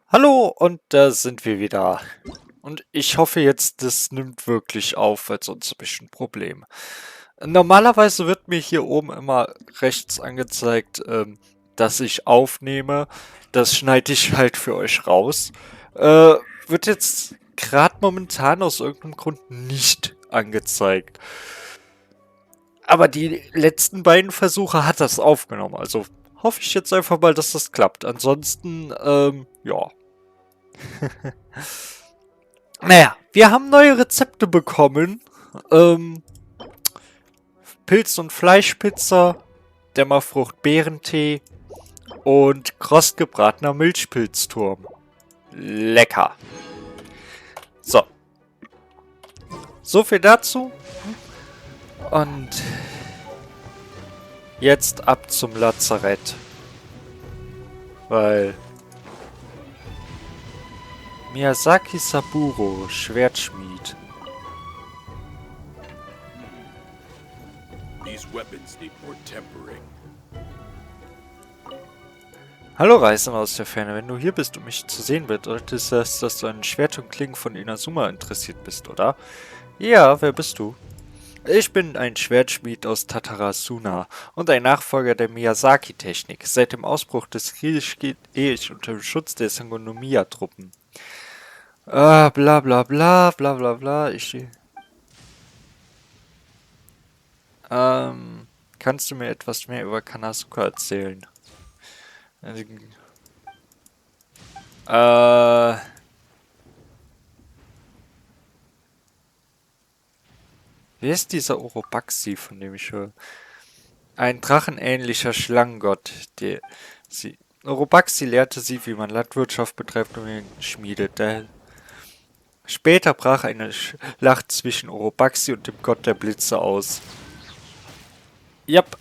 Hallo, und da sind wir wieder. Und ich hoffe jetzt, das nimmt wirklich auf, weil sonst habe ich ein Problem. Normalerweise wird mir hier oben immer rechts angezeigt, dass ich aufnehme. Das schneide ich halt für euch raus. Wird jetzt gerade momentan aus irgendeinem Grund nicht angezeigt. Aber die letzten beiden Versuche hat das aufgenommen. Also hoffe ich jetzt einfach mal, dass das klappt. Ansonsten, ja. Naja, wir haben neue Rezepte bekommen. Ähm, Pilz- und Fleischpizza, Dämmerfrucht-Beerentee und krossgebratener Milchpilzturm. Lecker. So, so viel dazu. Und jetzt ab zum Lazarett. Weil Miyazaki Saburo, Schwertschmied. These weapons need more tempering. Hallo Reisender aus der Ferne, wenn du hier bist und mich zu sehen bedeutet das, dass du an Schwert und Klingen von Inazuma interessiert bist, oder? Ja, wer bist du? Ich bin ein Schwertschmied aus Tatarasuna und ein Nachfolger der Miyazaki-Technik. Seit dem Ausbruch des Krieges stehe ich unter dem Schutz der Sangonomiya-Truppen. Bla bla bla, bla bla bla, kannst du mir etwas mehr über Kanazuka erzählen? Äh, Wer ist dieser Orobaxi, von dem ich höre? Ein drachenähnlicher Schlangengott, der sie. Orobaxi lehrte sie, wie man Landwirtschaft betreibt und ihn schmiedet. Später brach eine Schlacht zwischen Orobaxi und dem Gott der Blitze aus. Jap.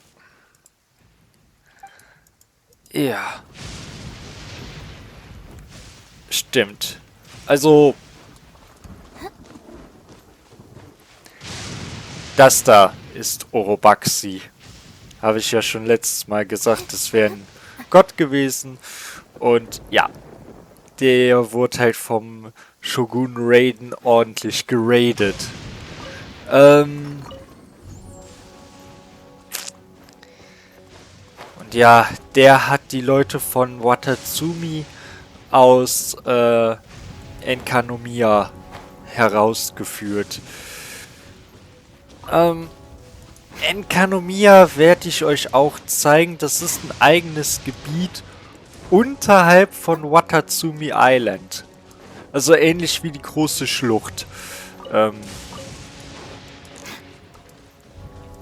Ja. Stimmt. Also, das da ist Orobaxi. Habe ich ja schon letztes Mal gesagt, das wäre ein Gott gewesen. Und ja, der wurde halt vom Shogun Raiden ordentlich geradet. Und ja, der hat die Leute von Watatsumi aus Enkanomiya herausgeführt. Enkanomiya werde ich euch auch zeigen. Das ist ein eigenes Gebiet unterhalb von Watatsumi Island. Also ähnlich wie die große Schlucht.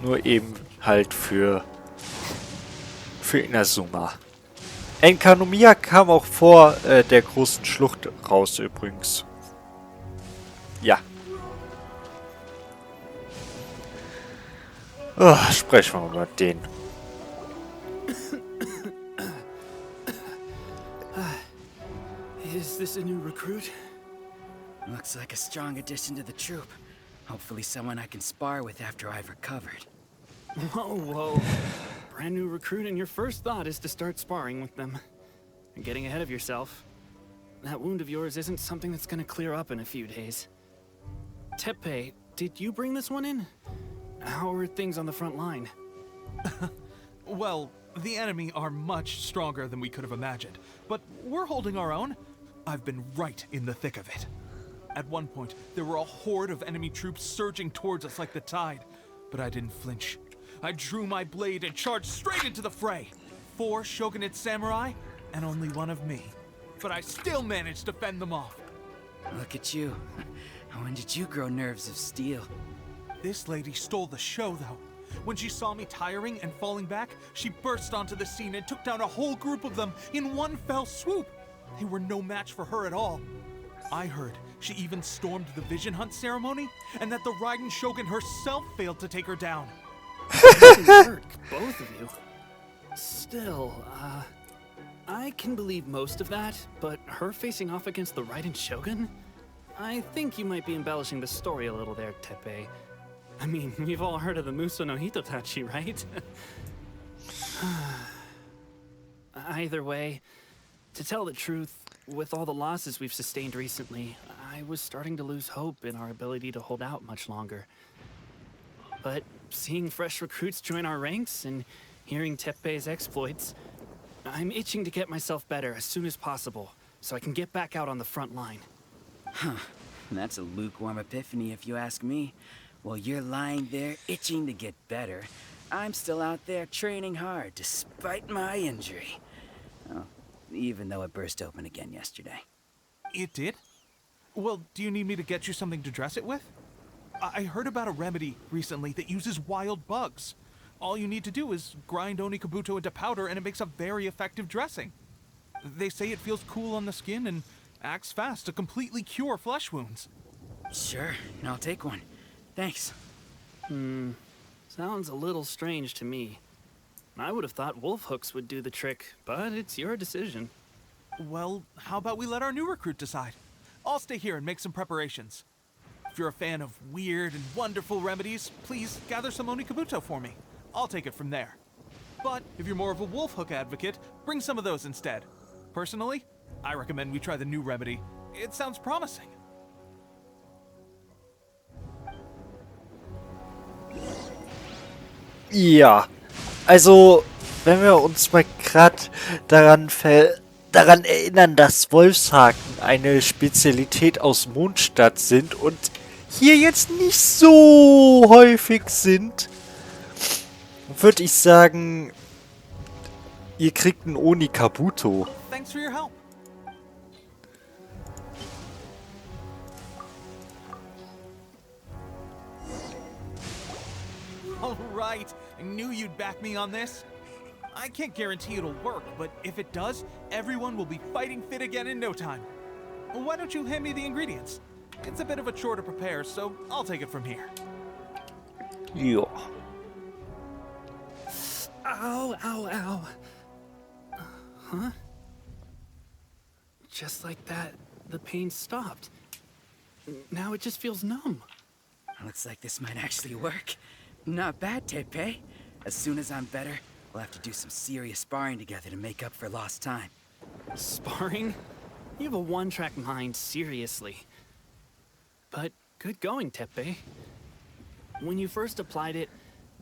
Nur eben halt für Inazuma. Enkanomiya kam auch vor der großen Schlucht raus übrigens. Ja. Sprechen wir mal über den. Is this a new recruit? Looks like a strong addition to the troop. Hopefully someone I can spar with after I've recovered. Whoa, whoa. Brand new recruit and your first thought is to start sparring with them. You're getting ahead of yourself. That wound of yours isn't something that's gonna clear up in a few days. Teppei, did you bring this one in? How are things on the front line? Well, the enemy are much stronger than we could have imagined, but we're holding our own. I've been right in the thick of it. At one point, there were a horde of enemy troops surging towards us like the tide, but I didn't flinch. I drew my blade and charged straight into the fray. 4 shogunate samurai, and only 1 of me. But I still managed to fend them off. Look at you. When did you grow nerves of steel? This lady stole the show, though. When she saw me tiring and falling back, she burst onto the scene and took down a whole group of them in one fell swoop. They were no match for her at all. I heard she even stormed the Vision Hunt ceremony, and that the Raiden Shogun herself failed to take her down. Good work, both of you. Still, I can believe most of that, but her facing off against the Raiden Shogun? I think you might be embellishing the story a little there, Teppei. I mean, we've all heard of the Muso no Hitotachi, right? Either way, to tell the truth, with all the losses we've sustained recently, I was starting to lose hope in our ability to hold out much longer. But seeing fresh recruits join our ranks and hearing Teppei's exploits, I'm itching to get myself better as soon as possible so I can get back out on the front line. That's a lukewarm epiphany if you ask me. While you're lying there itching to get better, I'm still out there training hard despite my injury. Oh, even though it burst open again yesterday. It did? Well, do you need me to get you something to dress it with? I heard about a remedy recently that uses wild bugs. All you need to do is grind Onikabuto into powder and it makes a very effective dressing. They say it feels cool on the skin and acts fast to completely cure flesh wounds. Sure, I'll take one. Thanks. Sounds a little strange to me. I would have thought wolf hooks would do the trick, but it's your decision. Well, how about we let our new recruit decide? I'll stay here and make some preparations. If you're a fan of weird and wonderful remedies, please gather some Onikabuto for me. I'll take it from there. But if you're more of a wolf hook advocate, bring some of those instead. Personally, I recommend we try the new remedy. It sounds promising. Ja, also, wenn wir uns mal gerade daran erinnern, dass Wolfshaken eine Spezialität aus Mondstadt sind und hier jetzt nicht so häufig sind, würde ich sagen, ihr kriegt einen Onikabuto. Thanks for your help. All right, I knew you'd back me on this. I can't guarantee it'll work, but if it does, everyone will be fighting fit again in no time. Why don't you hand me the ingredients? It's a bit of a chore to prepare, so I'll take it from here. Ja. Ow, ow, ow. Huh? Just like that, the pain stopped. Now it just feels numb. Looks like this might actually work. Not bad, Teppei. As soon as I'm better, we'll have to do some serious sparring together to make up for lost time. Sparring? You have a one-track mind, seriously. But good going, Teppei. When you first applied it,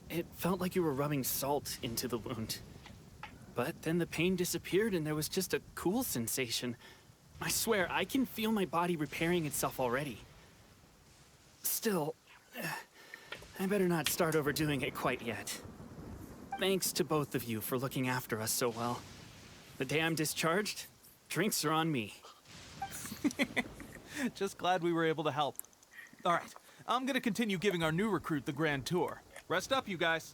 it felt like you were rubbing salt into the wound. But then the pain disappeared and there was just a cool sensation. I swear, I can feel my body repairing itself already. Still, I better not start overdoing it quite yet. Thanks to both of you for looking after us so well. The day I'm discharged, drinks are on me. Just glad we were able to help. All right, I'm gonna continue giving our new recruit the grand tour. Rest up, you guys.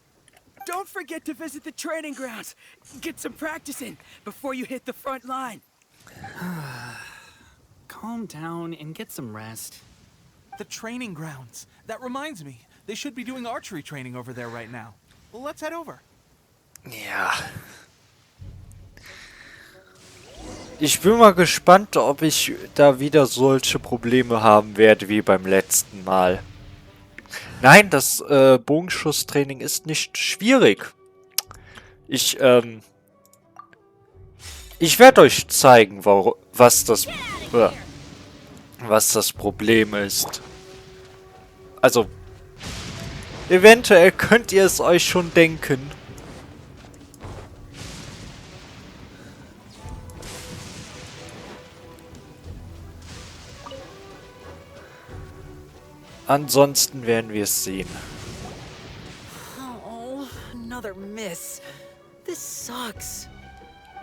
Don't forget to visit the training grounds. Get some practice in before you hit the front line. Calm down and get some rest. The training grounds. That reminds me, they should be doing archery training over there right now. Let's head over. Ja. Ich bin mal gespannt, ob ich da wieder solche Probleme haben werde wie beim letzten Mal. Nein, das Bogenschusstraining ist nicht schwierig. Ich werde euch zeigen, was das Problem ist. Also, eventuell könnt ihr es euch schon denken. Ansonsten werden wir es sehen. Oh, another miss. This sucks.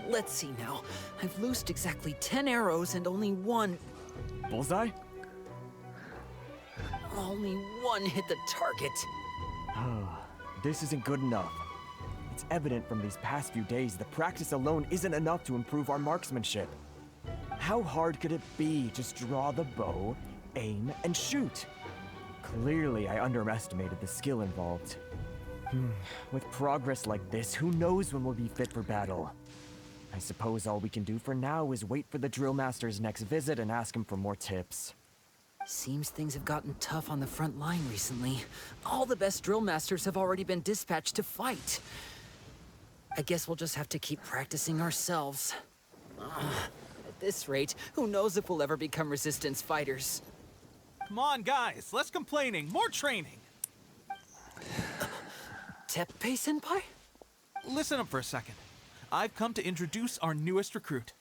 Let's see now. I've loosed exactly 10 arrows and only one Bullseye? hit the target. This isn't good enough. It's evident from these past few days the practice alone isn't enough to improve our marksmanship. How hard could it be? Just draw the bow, aim, and shoot. Clearly, I underestimated the skill involved. With progress like this, who knows when we'll be fit for battle? I suppose all we can do for now is wait for the drill master's next visit and ask him for more tips. Seems things have gotten tough on the front line recently. All the best drill masters have already been dispatched to fight. I guess we'll just have to keep practicing ourselves. this rate, who knows if we'll ever become resistance fighters. Come on, guys, less complaining, more training. Teppei-senpai? Listen up for a second. I've come to introduce our newest recruit.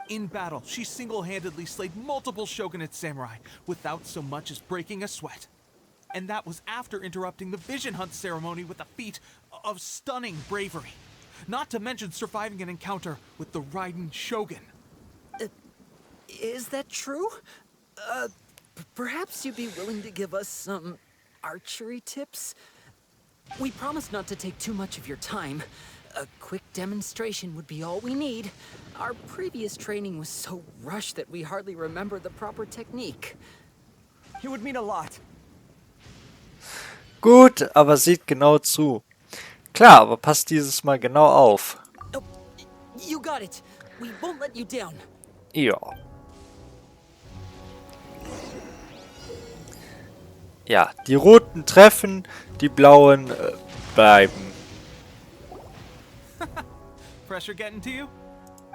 In battle, she single-handedly slayed multiple shogunate samurai without so much as breaking a sweat. And that was after interrupting the vision hunt ceremony with a feat of stunning bravery. Not to mention surviving an encounter with the Raiden Shogun. Is that true? Perhaps you'd be willing to give us some archery tips? We promise not to take too much of your time. A quick demonstration would be all we need. Our previous training was so rushed that we hardly remember the proper technique. It would mean a lot. Gut, aber seht genau zu. Klar, aber passt dieses Mal genau auf. Oh, you got it. We won't let you down. Ja. Ja, die roten treffen, die blauen bleiben. Pressure getting to you?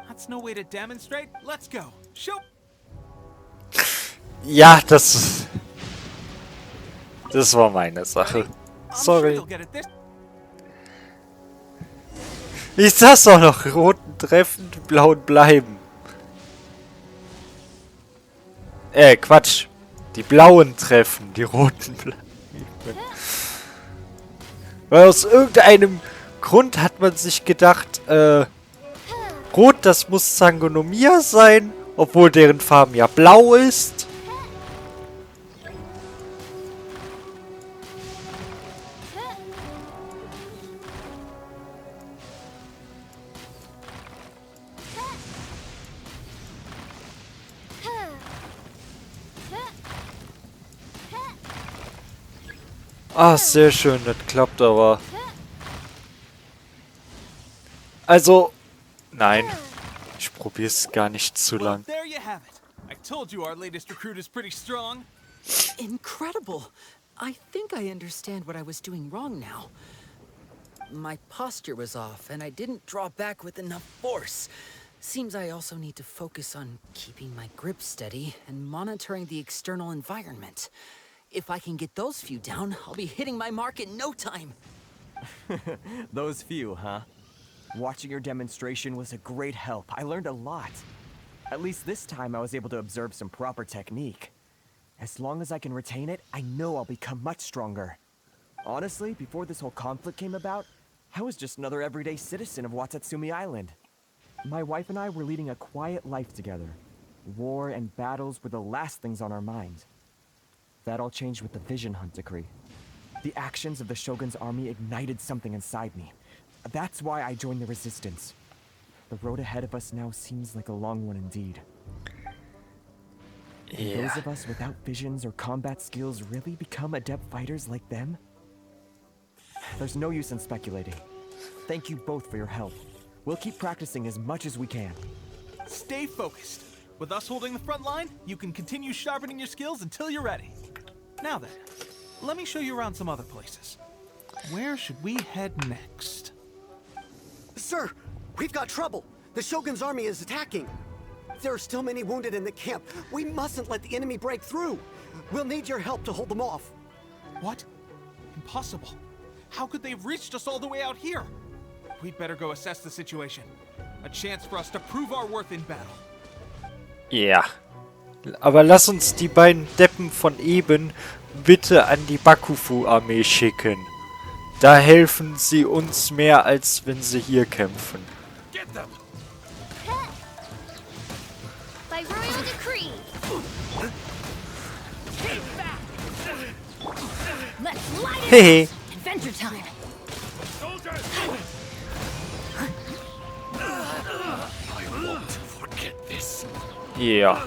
That's no way to demonstrate. Let's go. Shoot! Ja, das war meine Sache. I'm sure Sorry. you'll get it this. Ich sag's doch noch, roten treffen, die blauen bleiben. Quatsch. Die blauen treffen, die roten bleiben. Weil aus irgendeinem Grund hat man sich gedacht, rot, das muss Sangonomiya sein, obwohl deren Farben ja blau ist. Ah, sehr schön, das klappt aber. Also, nein. Ich probier's gar nicht zu Well, lang. there you have it. I told you our latest recruit is pretty strong. Incredible! I think I understand what I was doing wrong now. My posture was off, and I didn't draw back with enough force. Seems I also need to focus on keeping my grip steady and monitoring the external environment. If I can get those few down, I'll be hitting my mark in no time. Those few, huh? Watching your demonstration was a great help. I learned a lot. At least this time I was able to observe some proper technique. As long as I can retain it, I know I'll become much stronger. Honestly, before this whole conflict came about, I was just another everyday citizen of Watatsumi Island. My wife and I were leading a quiet life together. War and battles were the last things on our mind. That all changed with the Vision Hunt decree. The actions of the Shogun's army ignited something inside me. That's why I joined the resistance. The road ahead of us now seems like a long one indeed. Can those of us without visions or combat skills really become adept fighters like them? There's no use in speculating. Thank you both for your help. We'll keep practicing as much as we can. Stay focused. With us holding the front line, you can continue sharpening your skills until you're ready. Now then, let me show you around some other places. Where should we head next? Sir, we've got trouble. The Shogun's army is attacking. There are still many wounded in the camp. We mustn't let the enemy break through. We'll need your help to hold them off. What? Impossible. How could they have reached us all the way out here? We'd better go assess the situation. A chance for us to prove our worth in battle. Ja. Aber lass uns die beiden Deppen von eben bitte an die Bakufu-Armee schicken. Da helfen sie uns mehr, als wenn sie hier kämpfen. Get them! By royal decree. Let's light it Hehe. up. Adventure time. Soldiers! I won't forget this. Ja.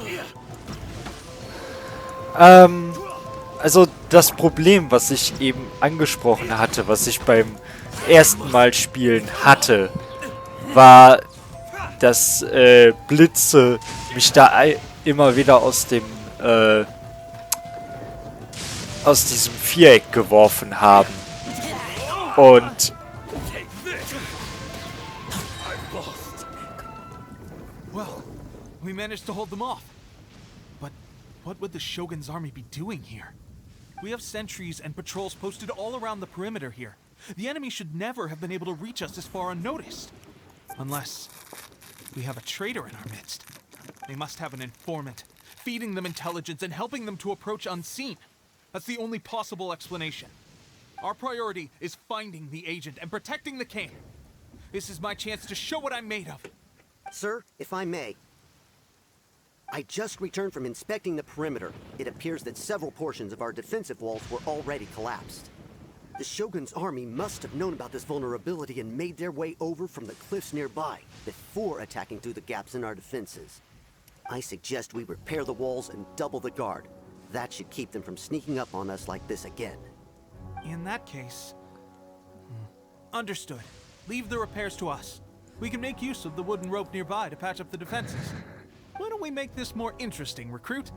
Also das Problem, was ich eben angesprochen hatte, was ich beim ersten Mal spielen hatte, war, dass Blitze mich da immer wieder aus diesem Viereck geworfen haben. Und Well, We managed to hold them off. But what would the Shogun's army be doing here? We have sentries and patrols posted all around the perimeter here. The enemy should never have been able to reach us this far unnoticed. Unless we have a traitor in our midst. They must have an informant, feeding them intelligence and helping them to approach unseen. That's the only possible explanation. Our priority is finding the agent and protecting the camp. This is my chance to show what I'm made of. Sir, if I may. I just returned from inspecting the perimeter. It appears that several portions of our defensive walls were already collapsed. The Shogun's army must have known about this vulnerability and made their way over from the cliffs nearby before attacking through the gaps in our defenses. I suggest we repair the walls and double the guard. That should keep them from sneaking up on us like this again. In that case... Understood. Leave the repairs to us. We can make use of the wooden rope nearby to patch up the defenses. Why don't we make this more interesting, recruit?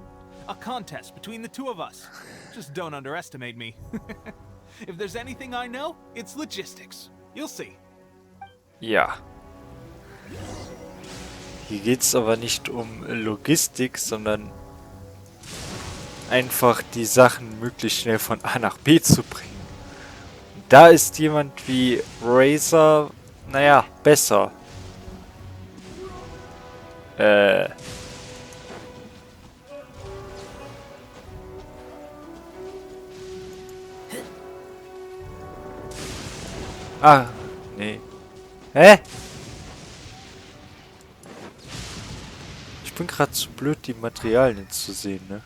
A contest between the two of us. Just don't underestimate me. If there's anything I know, it's logistics. You'll see. Ja. Hier geht's aber nicht um Logistik, sondern einfach die Sachen möglichst schnell von A nach B zu bringen. Da ist jemand wie Razor, naja, besser. Ah, nee. Hä? Ich bin gerade zu blöd, die Materialien zu sehen, ne?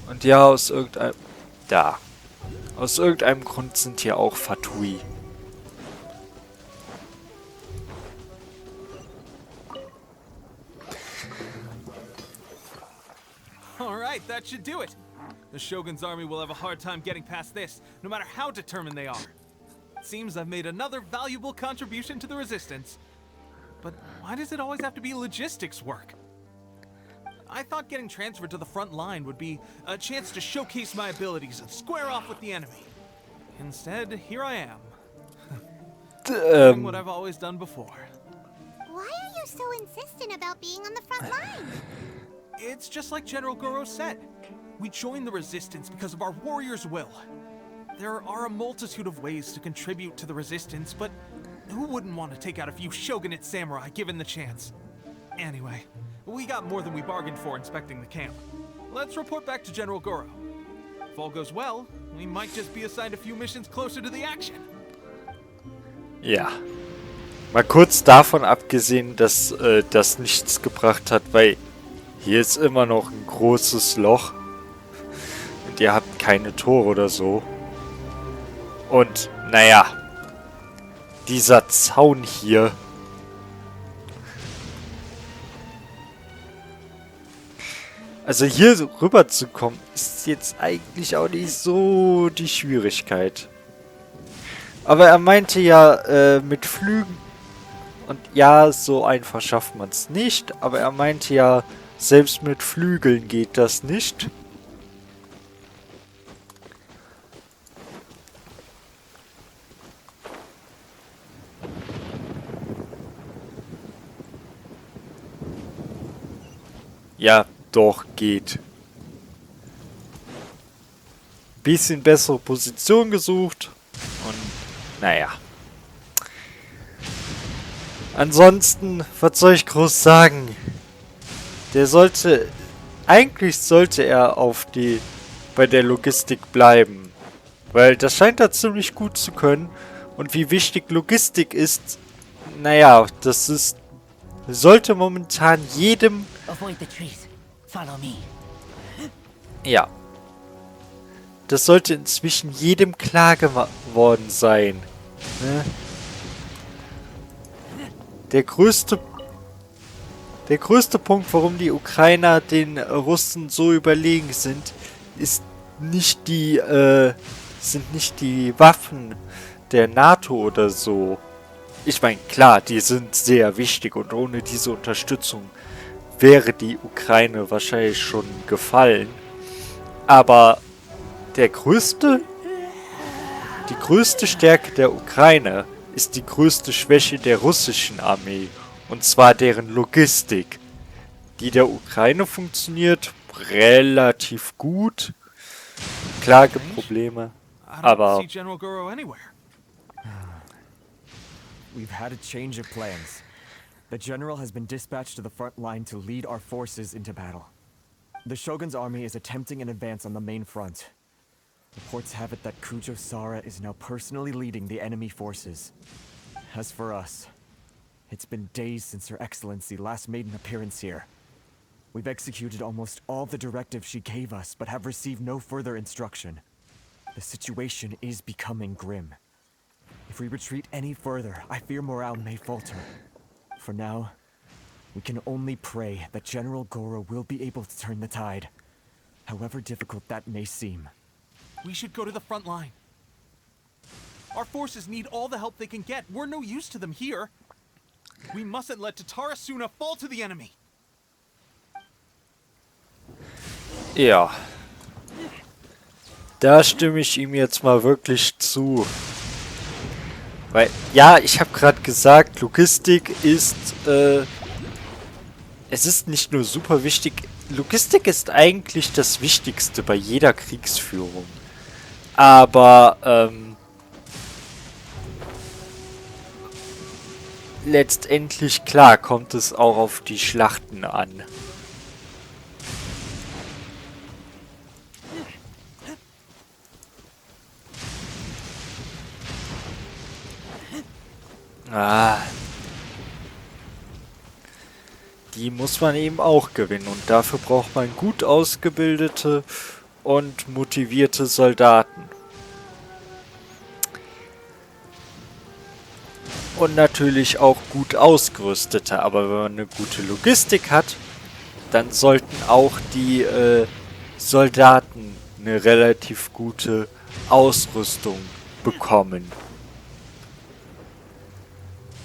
Und ja, aus irgendeinem... Da. Aus irgendeinem Grund sind hier auch Fatui. Alright, that should do it. The Shogun's army will have a hard time getting past this, no matter how determined they are. It seems I've made another valuable contribution to the resistance. But why does it always have to be logistics work? I thought getting transferred to the front line would be a chance to showcase my abilities and square off with the enemy. Instead, here I am. Doing what I've always done before. Why are you so insistent about being on the front line? It's just like General Goro said. We joined the resistance because of our warrior's will. There are a multitude of ways to contribute to the resistance, but who wouldn't want to take out a few shogunate samurai given the chance? Anyway, we got more than we bargained for inspecting the camp. Let's report back to General Goro. If all goes well, we might just be assigned a few missions closer to the action. Ja. Mal kurz davon abgesehen, dass das nichts gebracht hat, weil hier ist immer noch ein großes Loch. Und ihr habt keine Tore oder so. Und, naja. Dieser Zaun hier. Also hier rüber zu kommen, ist jetzt eigentlich auch nicht so die Schwierigkeit. Aber er meinte ja, mit Flügen. Und ja, so einfach schafft man es nicht. Aber er meinte ja, selbst mit Flügeln geht das nicht. Ja, doch, geht. Bisschen bessere Position gesucht. Und naja. Ansonsten, was soll ich groß sagen? Der sollte... Eigentlich sollte er bei der Logistik bleiben. Weil das scheint er ziemlich gut zu können. Und wie wichtig Logistik ist, naja, das ist... Sollte momentan jedem... Avoid the trees. Follow me. Ja. Das sollte inzwischen jedem klar geworden sein. Ne? Der größte Punkt, warum die Ukrainer den Russen so überlegen sind, ist nicht sind nicht die Waffen der NATO oder so. Ich meine, klar, die sind sehr wichtig und ohne diese Unterstützung wäre die Ukraine wahrscheinlich schon gefallen. Aber der größte Die größte Stärke der Ukraine ist die größte Schwäche der russischen Armee, und zwar deren Logistik. Die der Ukraine funktioniert relativ gut. Klar gibt Probleme, I don't aber see General Goro anywhere. We've had a change of plans. The general has been dispatched to the front line to lead our forces into battle. The Shogun's army is attempting an advance on the main front. Reports have it that Kujo Sara is now personally leading the enemy forces. As for us, it's been days since Her Excellency last made an appearance here. We've executed almost all the directives she gave us, but have received no further instruction. The situation is becoming grim. If we retreat any further, I fear morale may falter. For now, we can only pray that General Goro will be able to turn the tide, however difficult that may seem. We should go to the front line. Our forces need all the help they can get. We're no use to them here. We mustn't let Tatarasuna fall to the enemy. ja. Da stimme ich ihm jetzt mal wirklich zu. Weil, ja, ich habe gerade gesagt, Logistik ist, es ist nicht nur super wichtig. Logistik ist eigentlich das Wichtigste bei jeder Kriegsführung. Aber, letztendlich, klar, kommt es auch auf die Schlachten an. Die muss man eben auch gewinnen und dafür braucht man gut ausgebildete und motivierte Soldaten. Und natürlich auch gut ausgerüstete, aber wenn man eine gute Logistik hat, dann sollten auch die Soldaten eine relativ gute Ausrüstung bekommen.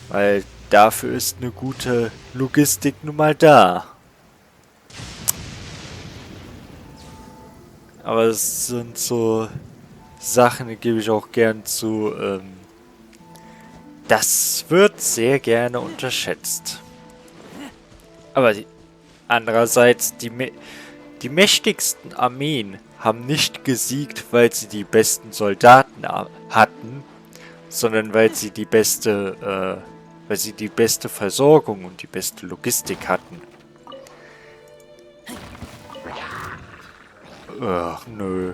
Weil dafür ist eine gute Logistik nun mal da. Aber es sind so Sachen, die gebe ich auch gern zu. Das wird sehr gerne unterschätzt. Aber andererseits, die mächtigsten Armeen haben nicht gesiegt, weil sie die besten Soldaten hatten, sondern weil sie die beste Versorgung und die beste Logistik hatten. Ach, nö.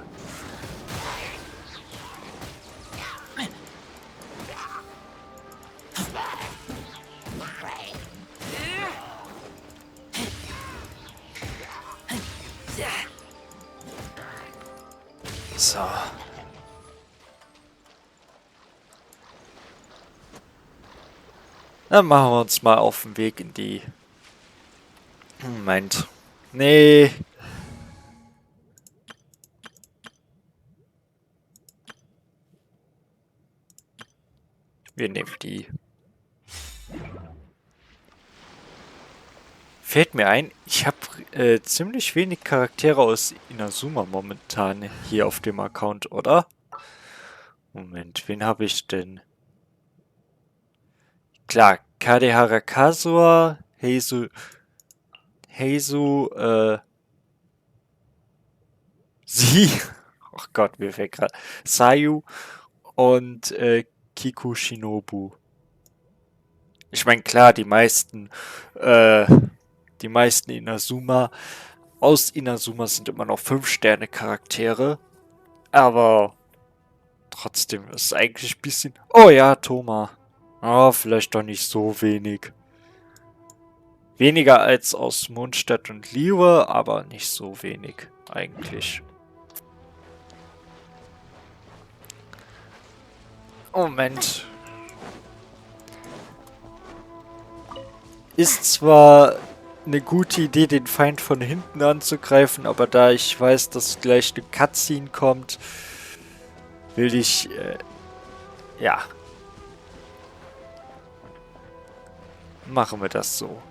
So. Dann machen wir uns mal auf den Weg in die... Moment. Nee. Wir nehmen die. Fällt mir ein, ich habe ziemlich wenig Charaktere aus Inazuma momentan hier auf dem Account, oder? Moment, wen habe ich denn? Klar, Kade Harakazua, Heizu, sie, oh Gott, mir fällt gerade, Sayu und Kiku Shinobu. Ich meine, klar, die meisten Inazuma aus Inazuma sind immer noch 5-Sterne-Charaktere, aber trotzdem ist es eigentlich ein bisschen... Oh ja, Thoma. Oh, vielleicht doch nicht so wenig. Weniger als aus Mondstadt und Liebe, aber nicht so wenig eigentlich. Moment. Ist zwar eine gute Idee, den Feind von hinten anzugreifen, aber da ich weiß, dass gleich eine Cutscene kommt, will ich, ja. Machen wir das so.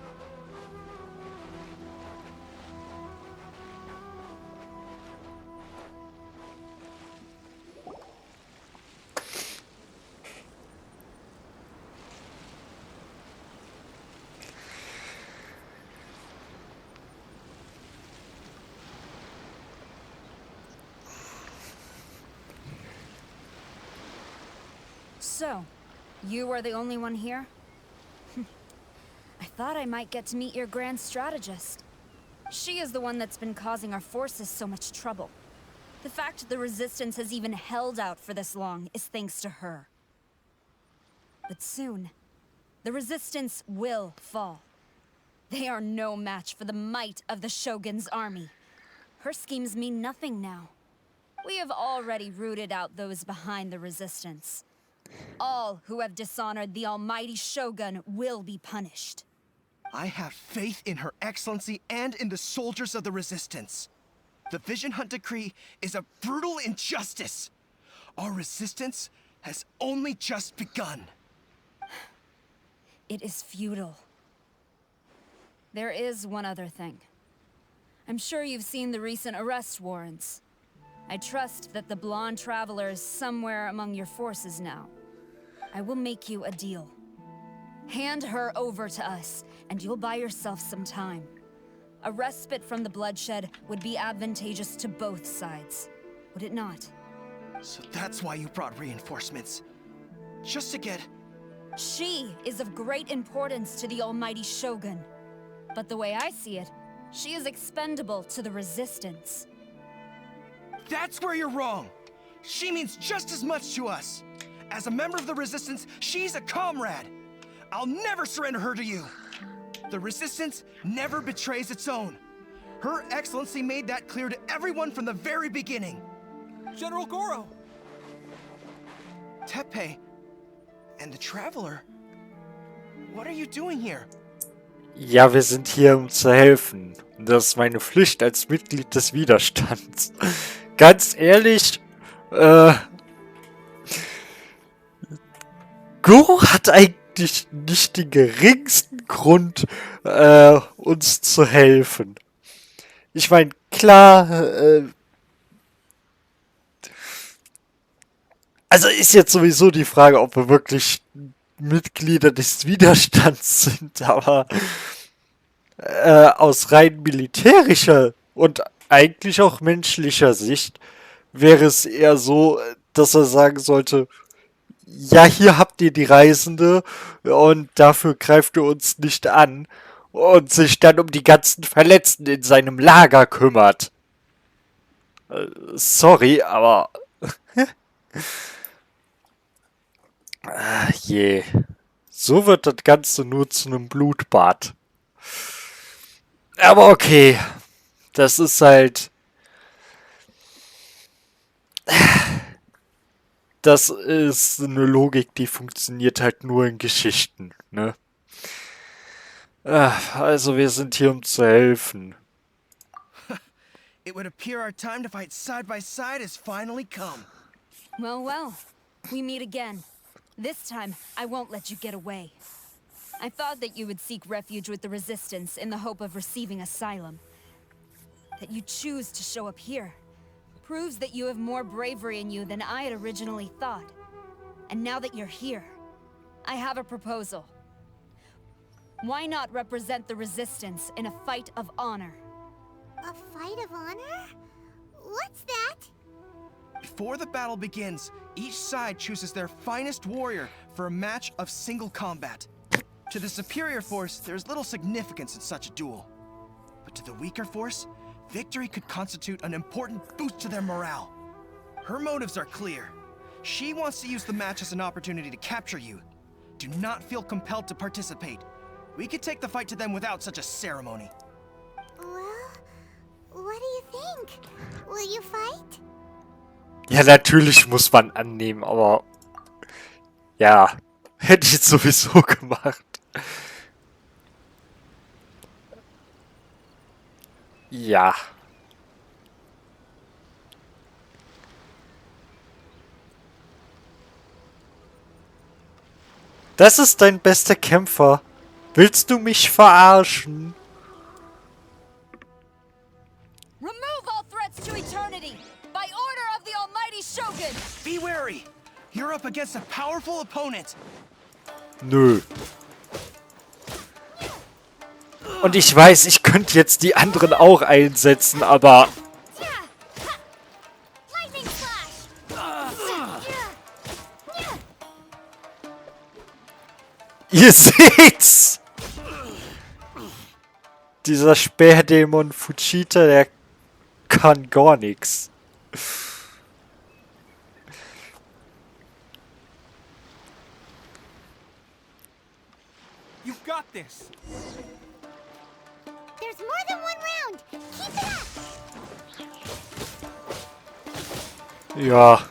So, you are the only one here? I thought I might get to meet your grand strategist. She is the one that's been causing our forces so much trouble. The fact the Resistance has even held out for this long is thanks to her. But soon, the Resistance will fall. They are no match for the might of the Shogun's army. Her schemes mean nothing now. We have already rooted out those behind the Resistance. All who have dishonored the almighty Shogun will be punished. I have faith in Her Excellency and in the soldiers of the Resistance. The Vision Hunt Decree is a brutal injustice. Our resistance has only just begun. It is futile. There is one other thing. I'm sure you've seen the recent arrest warrants. I trust that the blonde traveler is somewhere among your forces now. I will make you a deal. Hand her over to us, and you'll buy yourself some time. A respite from the bloodshed would be advantageous to both sides, would it not? So that's why you brought reinforcements. Just to get... She is of great importance to the almighty Shogun. But the way I see it, she is expendable to the Resistance. That's where you're wrong! She means just as much to us! As a member of the Resistance, she's a comrade! I'll never surrender her to you! The Resistance never betrays its own. Her Excellency made that clear to everyone from the very beginning. General Goro! Tepe and the Traveler, what are you doing here? Ja, wir sind hier, um zu helfen. Und das ist meine Pflicht als Mitglied des Widerstands. Ganz ehrlich, Goro hat eigentlich nicht den geringsten Grund, uns zu helfen. Ich meine, klar, also ist jetzt sowieso die Frage, ob wir wirklich Mitglieder des Widerstands sind, aber aus rein militärischer und eigentlich auch menschlicher Sicht wäre es eher so, dass er sagen sollte, ja, hier habt ihr die Reisende und dafür greift ihr uns nicht an und sich dann um die ganzen Verletzten in seinem Lager kümmert. Sorry, aber... je. So wird das Ganze nur zu einem Blutbad. Aber okay. Das ist halt... Das ist eine Logik, die funktioniert halt nur in Geschichten, ne? Also wir sind hier, um zu helfen. It would appear our time to fight side by side has finally come. Well, well. We meet again. This time, I won't let you get away. I thought that you would seek refuge with the Resistance in the hope of receiving asylum. That you choose to show up here proves that you have more bravery in you than I had originally thought. And now that you're here, I have a proposal. Why not represent the Resistance in a fight of honor? A fight of honor? What's that? Before the battle begins, each side chooses their finest warrior for a match of single combat. To the superior force, there's little significance in such a duel. But to the weaker force, victory could constitute an important boost to their morale. Her motives are clear. She wants to use the match as an opportunity to capture you. Do not feel compelled to participate. We could take the fight to them without such a ceremony. Well, what do you think? Will you fight? Ja, natürlich muss man annehmen, aber... Ja, hätte ich jetzt sowieso gemacht. Ja. Das ist dein bester Kämpfer. Willst du mich verarschen? Remove all threats to eternity! By order of the almighty Shogun! Be wary! You're up against a powerful opponent! Nö. Und ich weiß, ich könnte jetzt die anderen auch einsetzen, aber... Ihr seht's! Dieser Speerdämon Fujita, der kann gar nichts. You got this. There's more than one round. Keep it up. Ja,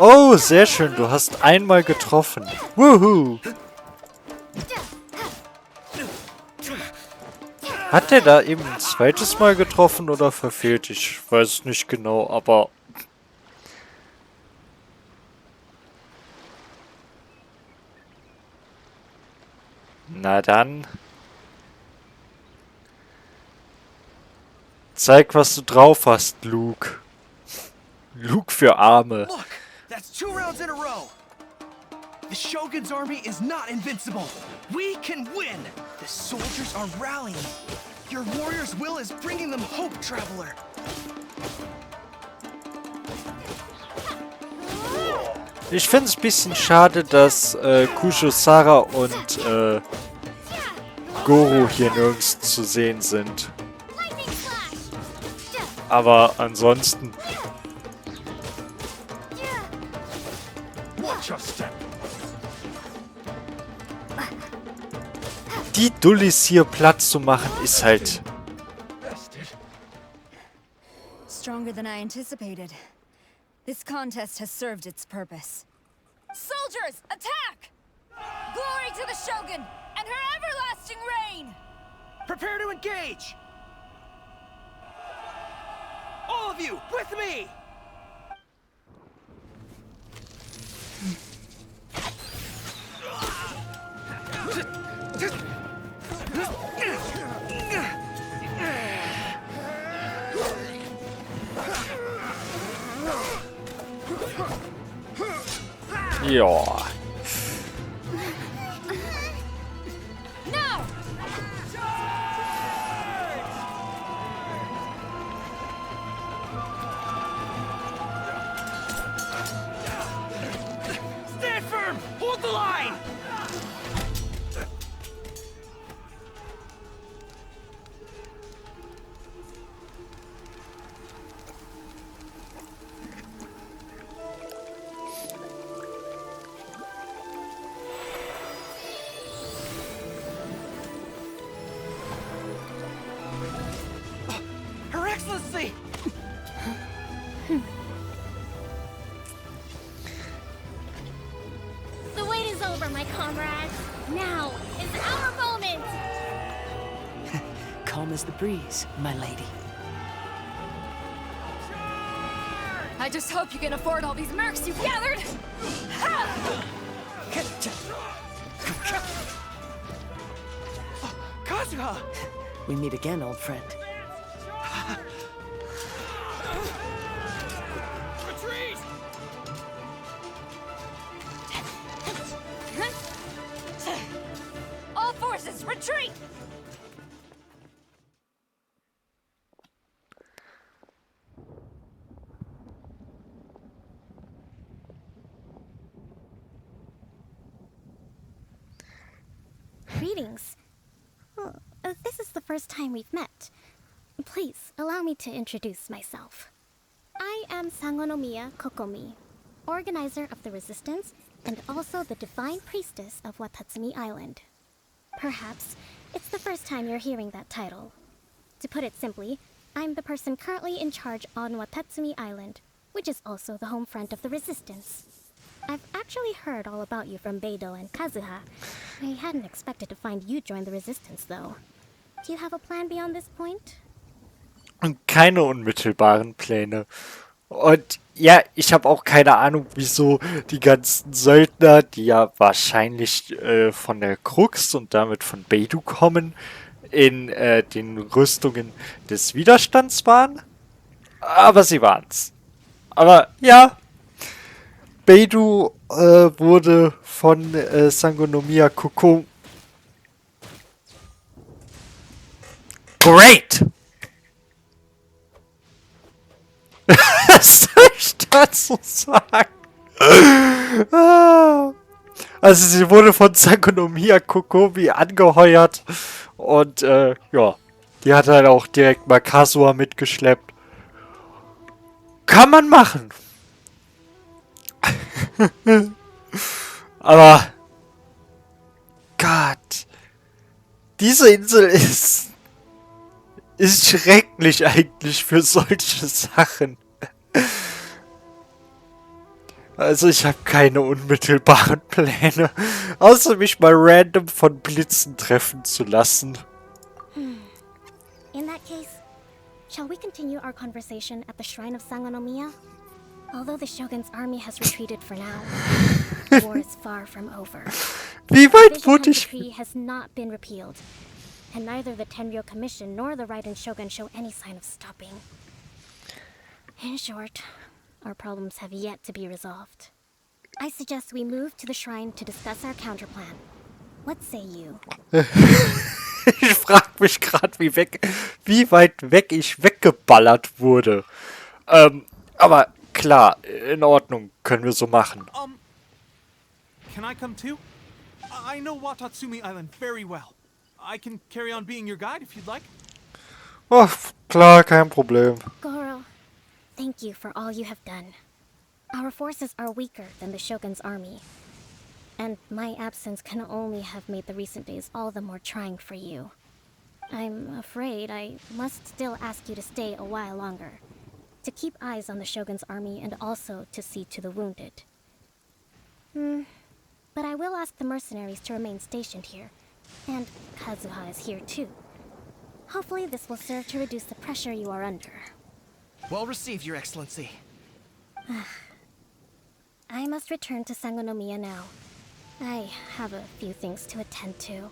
Oh, sehr schön, du hast einmal getroffen. Wuhu! Hat der da eben ein zweites Mal getroffen oder verfehlt? Ich weiß es nicht genau, aber... Na dann... Zeig, was du drauf hast, Luke. Luke für Arme. Look, that's 2 rounds in a row. The Shogun's army is not invincible. We can win. The soldiers are rallying. Your warrior's will is bringing them hope, traveler. Ich finde es ein bisschen schade, dass Kushosara und Goro hier nirgends zu sehen sind. Aber ansonsten... Watch your step. Die Dullis hier Platz zu machen, ist halt... Stronger than I anticipated. This contest has served its purpose. Soldiers, attack! Glory to the Shogun and her everlasting reign! Prepare to engage. All of you, with me! Ja. No! Stand firm! Hold the line! Her Excellency! The wait is over, my comrades. Now is our moment. Calm as the breeze, my lady. I just hope you can afford all these mercs you've gathered! Kazuha! We meet again, old friend. Retreat! All forces, retreat! Greetings. Well, this is the first time we've met. Please, allow me to introduce myself. I am Sangonomiya Kokomi, organizer of the Resistance and also the Divine Priestess of Watatsumi Island. Perhaps it's the first time you're hearing that title. To put it simply, I'm the person currently in charge on Watatsumi Island, which is also the home front of the Resistance. I've actually heard all about you from Beidou and Kazuha. I hadn't expected to find you join the Resistance, though. Do you have a plan beyond this point? Und keine unmittelbaren Pläne. Und ja, ich habe auch keine Ahnung, wieso die ganzen Söldner, die ja wahrscheinlich von der Krux und damit von Beidou kommen, in den Rüstungen des Widerstands waren. Aber sie waren's. Aber ja, Beidou wurde von Sangonomiya Kokomi... Great! Was soll ich dazu sagen? Also sie wurde von Sangonomiya Kokomi angeheuert und ja, die hat halt auch direkt mal Kasua mitgeschleppt. Kann man machen. Aber Gott, diese Insel ist schrecklich eigentlich für solche Sachen. Also ich habe keine unmittelbaren Pläne, außer mich mal random von Blitzen treffen zu lassen. In that case, shall we continue our conversation at the shrine of Sangonomiya? Although the Shogun's army has retreated for now, the war is far from over. Wie weit wurde The ich... decree has not been repealed, and neither the Tenryo Commission nor the Raiden Shogun show any sign of stopping. In short, our problems have yet to be resolved. I suggest we move to the shrine to discuss our counterplan. What say you? Ich frag mich gerade, wie weit weg ich weggeballert wurde. Aber klar, in Ordnung, können wir so machen. Can I come too? I know Watatsumi Island very well. I can carry on being your guide if you'd like. Oh, klar, kein Problem. Goro, thank you for all you have done. Our forces are weaker than the Shogun's army, and my absence can only have made the recent days all the more trying for you. I'm afraid I must still ask you to stay a while longer, to keep eyes on the Shogun's army and also to see to the wounded. But I will ask the mercenaries to remain stationed here, and Kazuha is here too. Hopefully this will serve to reduce the pressure you are under. Well received, Your Excellency. I must return to Sangonomiya now. I have a few things to attend to.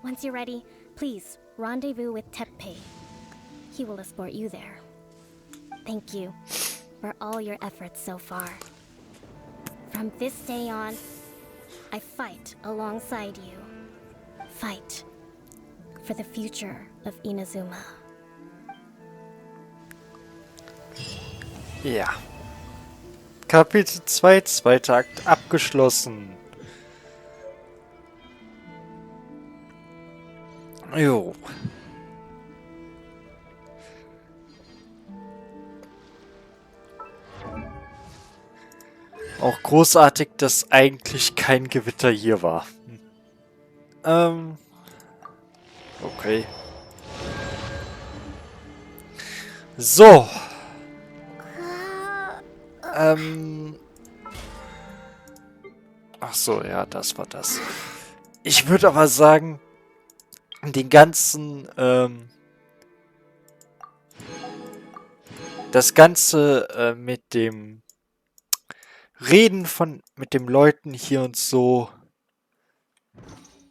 Once you're ready, please rendezvous with Teppei. He will escort you there. Thank you for all your efforts so far. From this day on, I fight alongside you. Fight for the future of Inazuma. Ja. Kapitel 2, zweiter Akt abgeschlossen. Jo. Auch großartig, dass eigentlich kein Gewitter hier war. Okay. So. Ach so, ja, das war das. Ich würde aber sagen, den ganzen, das Ganze mit dem Reden mit den Leuten hier und so,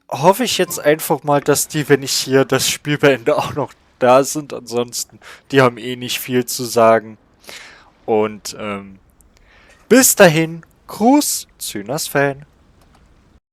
hoffe ich jetzt einfach mal, dass die, wenn ich hier das Spiel beende, auch noch da sind. Ansonsten, die haben eh nicht viel zu sagen. Und bis dahin, Gruß, Zynas Fan.